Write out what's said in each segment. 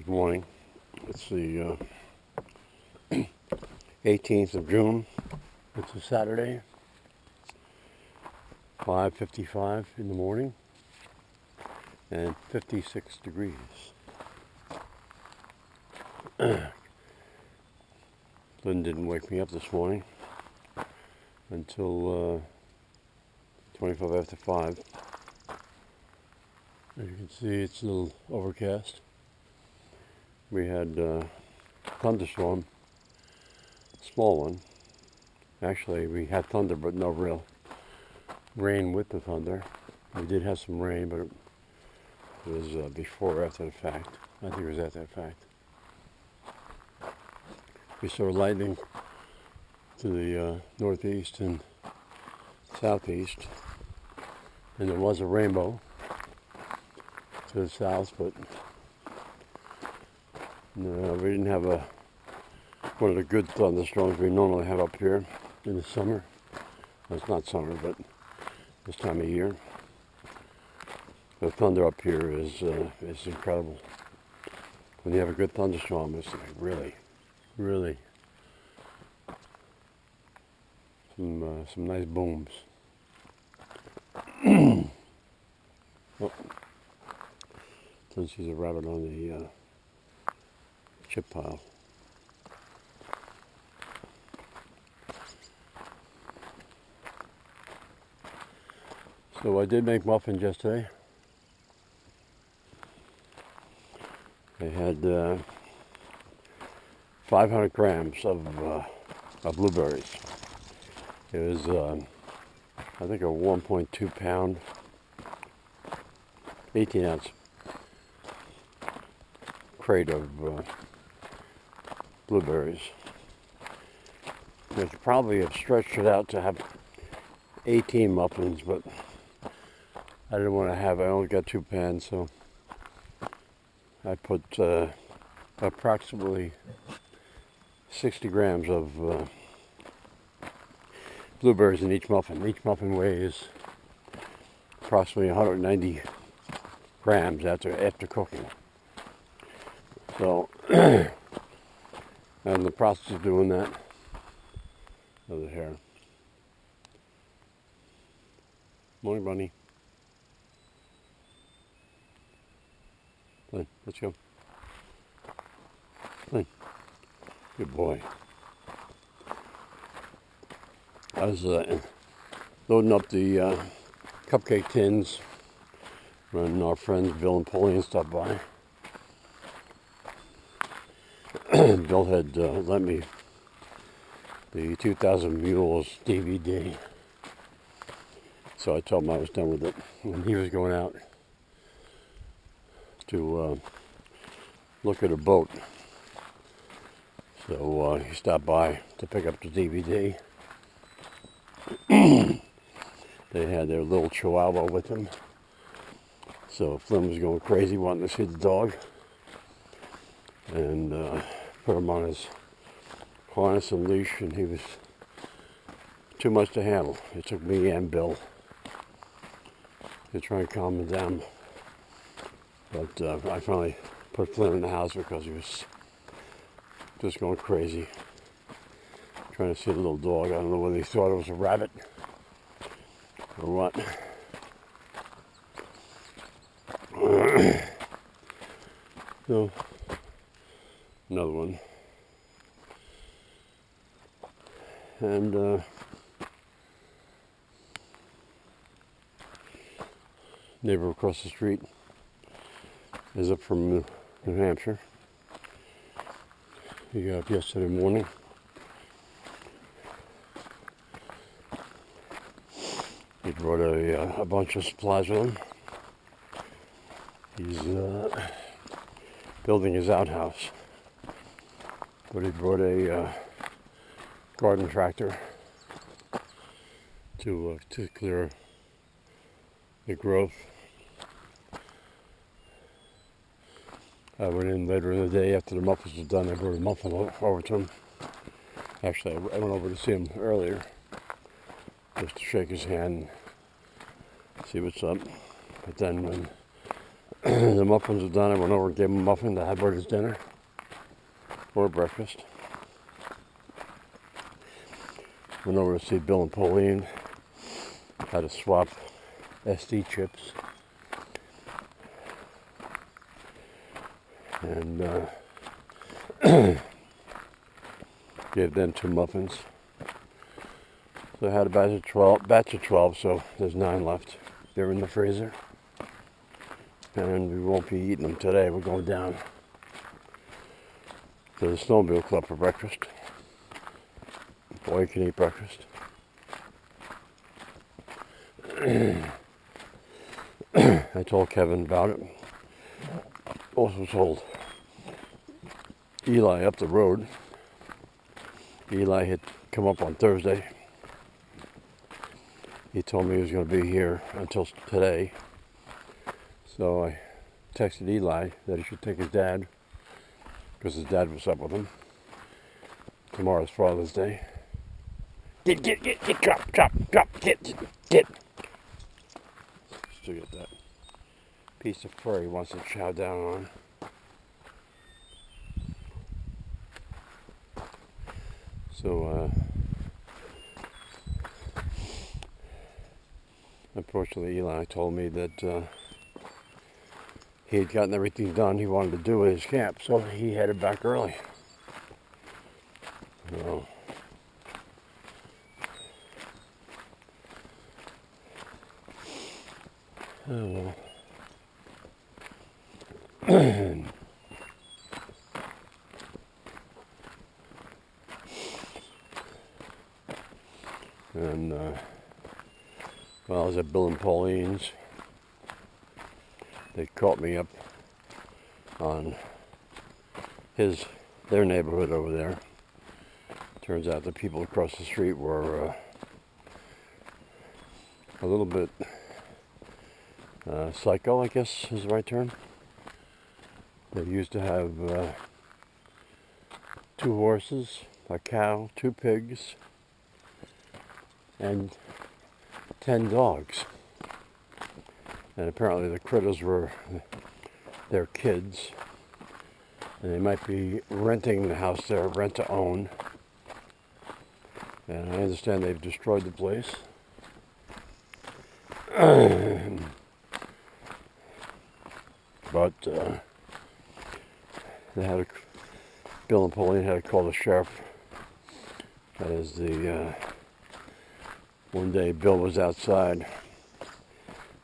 Good morning. It's the 18th of June. It's a Saturday, 5:55 in the morning, and 56 degrees. Flynn didn't wake me up this morning until 25 after 5. As you can see, it's a little overcast. We had a thunderstorm, small one. Actually, we had thunder, but no real rain with the thunder. We did have some rain, but it was before or after the fact. I think it was after the fact. We saw lightning to the northeast and southeast, and there was a rainbow to the south, but no, we didn't have one of the good thunderstorms we normally have up here in the summer. Well, it's not summer, but this time of year. The thunder up here is incredible. When you have a good thunderstorm, it's like really some nice booms. Oh, since there's a rabbit on the chip pile. So I did make muffins yesterday. I had 500 grams of blueberries. It was, I think, a 1.2 pound, 18 ounce crate of blueberries. I could probably have stretched it out to have 18 muffins, but I didn't want to have, I only got 2 pans, so I put approximately 60 grams of blueberries in each muffin. Each muffin weighs approximately 190 grams after cooking. So I'm in the process of doing that. Another hare. Morning, bunny. Flynn, let's go. Flynn, good boy. I was loading up the cupcake tins when our friends Bill and Pauline stopped by. Bill had lent me the 2000 Mules DVD. So I told him I was done with it, and he was going out to look at a boat. So he stopped by to pick up the DVD. They had their little chihuahua with them. So Flynn was going crazy wanting to see the dog, and put him on his harness and leash, and he was too much to handle. It took me and Bill to try and calm him down. But I finally put Flynn in the house because he was just going crazy, trying to see the little dog. I don't know whether he thought it was a rabbit or what. So, another one. And neighbor across the street is up from New Hampshire. He got up yesterday morning. He brought a bunch of supplies with him. He's building his outhouse, but he brought a garden tractor to clear the growth. I went in later in the day after the muffins were done. I brought a muffin over to him. Actually, I went over to see him earlier, just to shake his hand, see what's up. But then when The muffins were done. I went over and gave him a muffin to have for his dinner or breakfast. Went over to see Bill and Pauline. Had to swap SD chips. And gave them 2 muffins. So I had a batch of 12, so there's 9 left. They're in the freezer. And we won't be eating them today. We're going down to the snowmobile club for breakfast. Boy can eat breakfast. I told Kevin about it. Also told Eli up the road. Eli had come up on Thursday. He told me he was going to be here until today. So I texted Eli that he should take his dad, because his dad was up with him. Tomorrow's Father's Day. Get, drop, get. Still get that piece of fur he wants to chow down on. So, unfortunately, Eli told me that he had gotten everything done he wanted to do at his camp, so he headed back early. So, oh well. And well, I was at Bill and Pauline's. They caught me up on their neighborhood over there. Turns out the people across the street were a little bit psycho, I guess is the right term. They used to have 2 horses, a cow, 2 pigs, and 10 dogs. And apparently the critters were their kids. And they might be renting the house there, rent to own. And I understand they've destroyed the place. But Bill and Pauline had to call the sheriff. That is one day Bill was outside.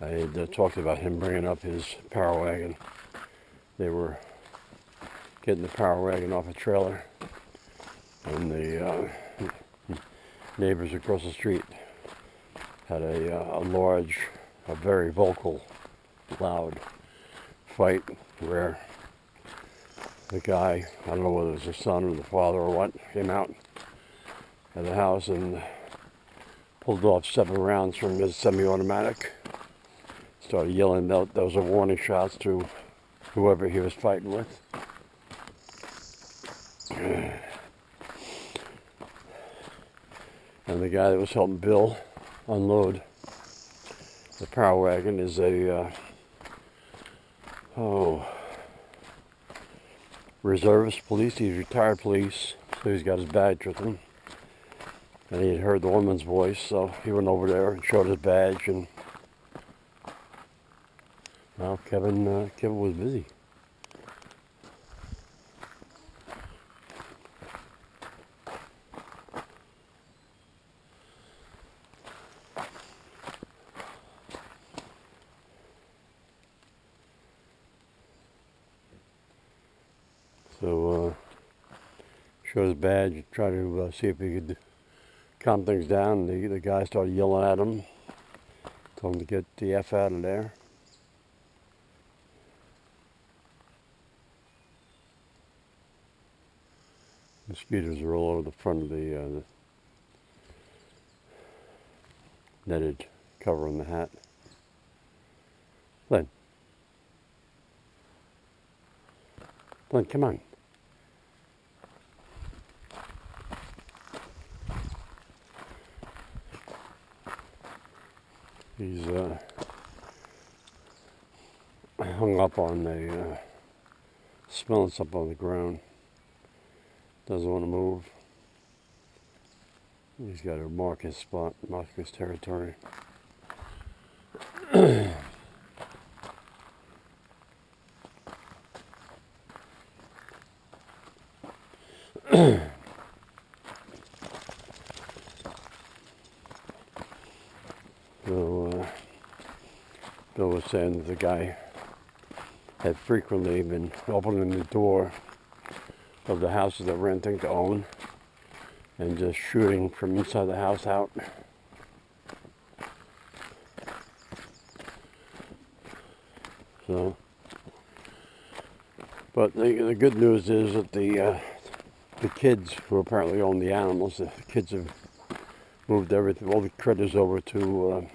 I had talked about him bringing up his power wagon. They were getting the power wagon off a trailer, and the neighbors across the street had a very vocal, loud fight where the guy, I don't know whether it was the son or the father or what, came out of the house and pulled off 7 rounds from his semi-automatic. Started yelling out those were warning shots to whoever he was fighting with. And the guy that was helping Bill unload the power wagon is a reservist police. He's retired police, so he's got his badge with him. And he had heard the woman's voice, so he went over there and showed his badge. And well, Kevin was busy. So showed his badge, tried to see if he could calm things down. The guy started yelling at him, told him to get the F out of there. Mosquitoes are all over the front of the netted cover on the hat. Flynn, come on. He's hung up on the, smelling something on the ground. Doesn't want to move. He's got to mark his spot, mark his territory. So, Bill was saying that the guy had frequently been opening the door of the houses they're renting to own and just shooting from inside the house out. So, but the good news is that the kids who apparently own the animals, the kids have moved everything, all the critters over to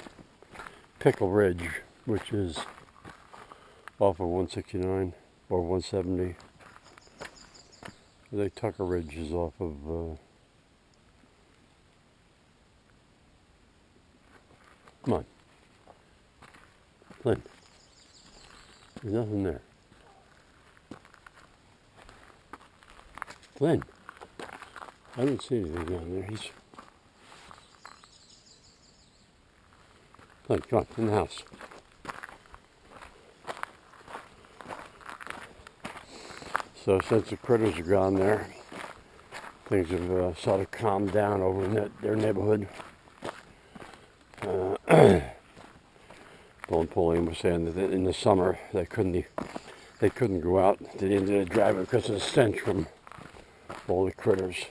Pickle Ridge, which is off of 169 or 170. I think Tucker Ridge is off of come on, Flynn. There's nothing there. Flynn, I didn't see anything down there. Flynn, come on, in the house. So since the critters are gone there, things have sort of calmed down over in their neighborhood. Bill and Pauline were saying that in the summer they couldn't go out to the end of the driveway because of the stench from all the critters.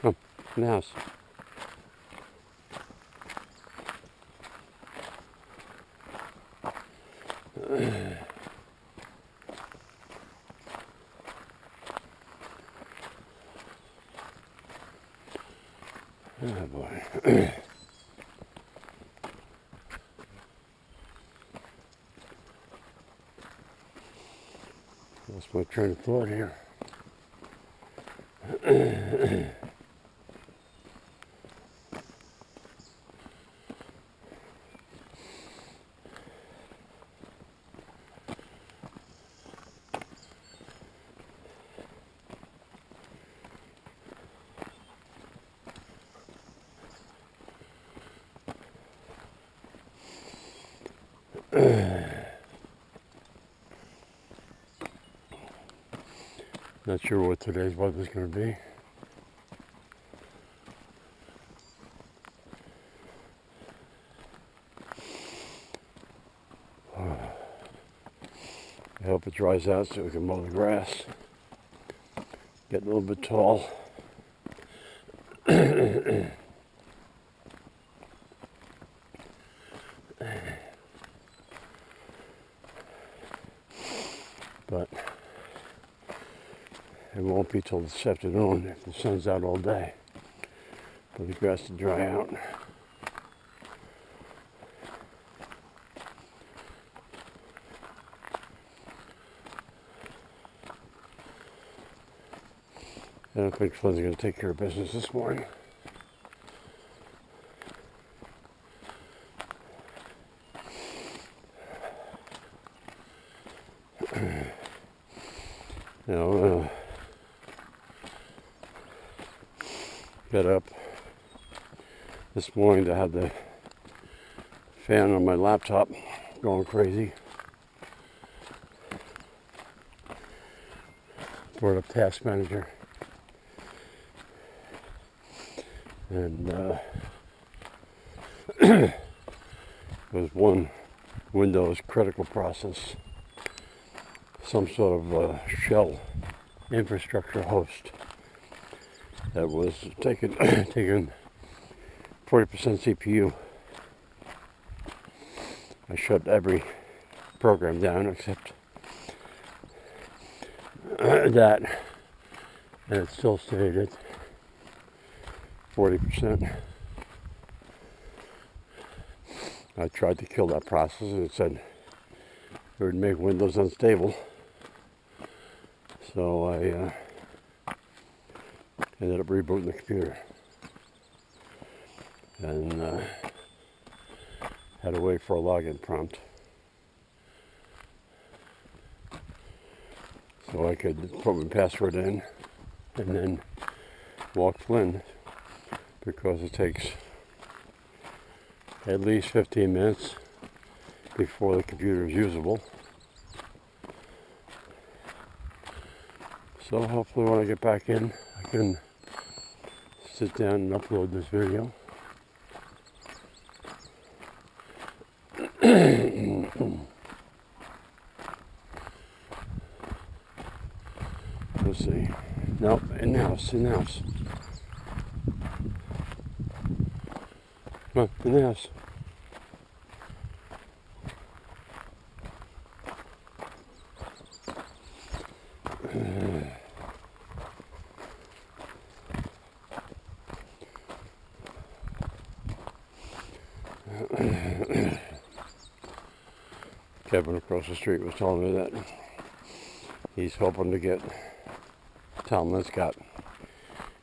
Come in the house. Oh boy. Lost my train of thought here. Not sure what today's weather's going to be. I hope it dries out so we can mow the grass. Get a little bit tall. But it won't be till this afternoon if the sun's out all day for the grass to dry out. I don't think Flynn's going to take care of business this morning. You know, got up this morning to have the fan on my laptop going crazy. Brought up Task Manager. And there was one Windows critical process, some sort of shell infrastructure host that was taking 40% CPU. I shut every program down except that, and it still stayed at 40%. I tried to kill that process, and it said it would make Windows unstable. So I ended up rebooting the computer. And had to wait for a login prompt. So I could put my password in and then walk Flynn, because it takes at least 15 minutes before the computer is usable. So hopefully when I get back in, I can sit down and upload this video. Let's see. Nope, in the house, in the house. Come on, in the house. Kevin across the street was telling me that he's hoping to get Tom Linscott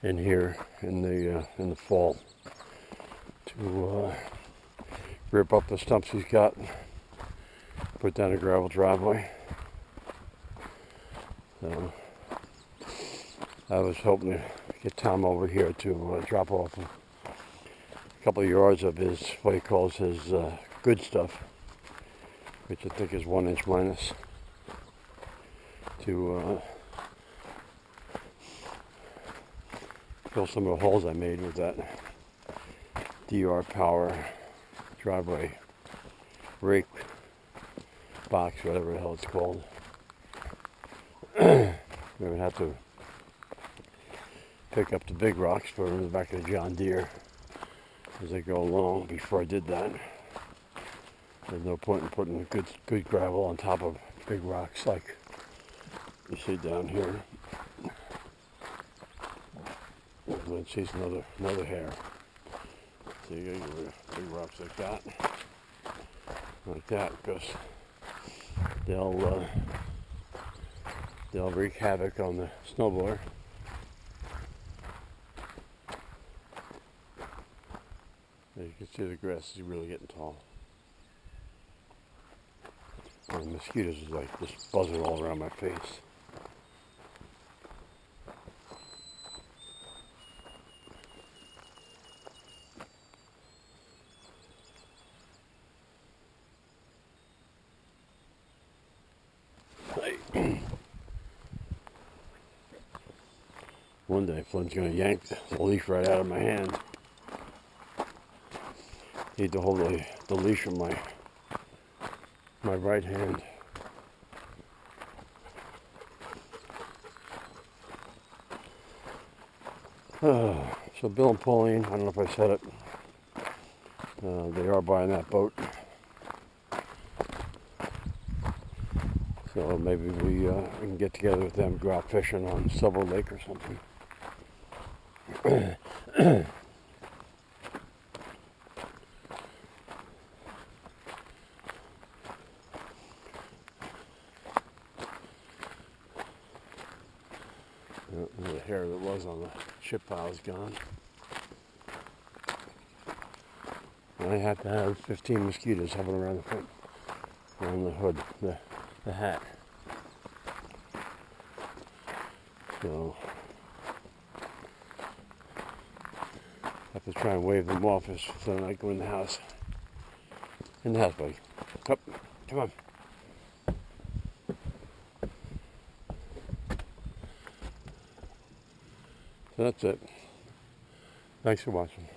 in here in the fall to rip up the stumps he's got, put down a gravel driveway. So I was hoping to get Tom over here to drop off a couple of yards of his, what he calls his good stuff, which I think is 1 inch minus, to fill some of the holes I made with that DR Power driveway rake box, whatever the hell it's called. We're going to have to pick up the big rocks, put them in the back of the John Deere as they go along. Before I did that, there's no point in putting good gravel on top of big rocks like you see down here. Let's see another hare. See, you get big rocks like that, because they'll wreak havoc on the snowblower. As you can see, the grass is really getting tall. And the mosquitoes is like just buzzing all around my face. One day Flynn's going to yank the leash right out of my hand. Need to hold the leash in my right hand. So Bill and Pauline, I don't know if I said it, they are buying that boat. So maybe we can get together with them, go out fishing on Silver Lake or something. The hair that was on the chip pile is gone. And I have to have 15 mosquitoes hovering around the front, around the hood, the hat. So I have to try and wave them off so then I go in the house. In the house, buddy. Up, come on. So that's it. Thanks for watching.